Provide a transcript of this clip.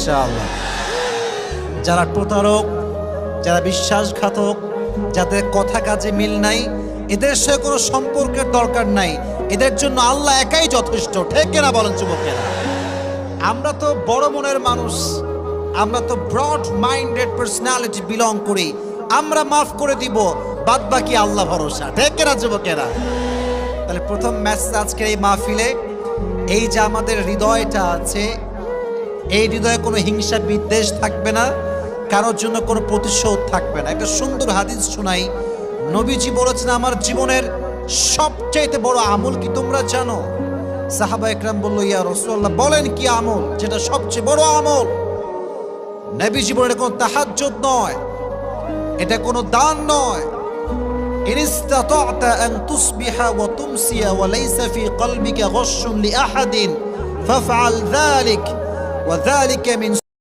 ইনশাআল্লাহ। যারা প্রতারক, যারা বিশ্বাসঘাতক, যাদের কথা কাজে মিল নাই, এদের সাথে কোনো সম্পর্কের দরকার নাই, এদের জন্য আল্লাহ একাই যথেষ্ট। ঠিক কিনা বলেন যুবকেরা? আমরা তো বড় মনের মানুষ, আমরা তো ব্রড মাইন্ডেড পার্সোনালিটি বিলং করি, আমরা মাফ করে দিব, বাদ বাকি আল্লাহ ভরসা। ঠিক কিনা যুবকেরা? তাহলে প্রথম মেসেজ আজকের এই মাহফিলে, এই যে আমাদের হৃদয়টা আছে, এই হৃদয়ে কোনো হিংসা বিদ্বেষ থাকবে না, কারোর জন্য কোনো প্রতিশোধ থাকবে না। একটা সুন্দর হাদিস শোনাই। নবীজি বলেছেন, আমার জীবনের সবচেয়ে বড় আমল কি তোমরা জানো? সাহাবা একরাম বলল, ইয়া রাসূলুল্লাহ, বলেন কি আমল যেটা সবচেয়ে বড় আমল? নবীজি বলেন, এটা কোনো তাহাজ্জুদ নয়, এটা কোনো দান নয়। ইন ইসতাতা'তা আন তুসবিহা ওয়া তুমসিয়া ওয়া লাইসা ফি কলবিকা গাশশুন লিআহাদিন ফাফআল যালিক ওয়া যালিকা মিন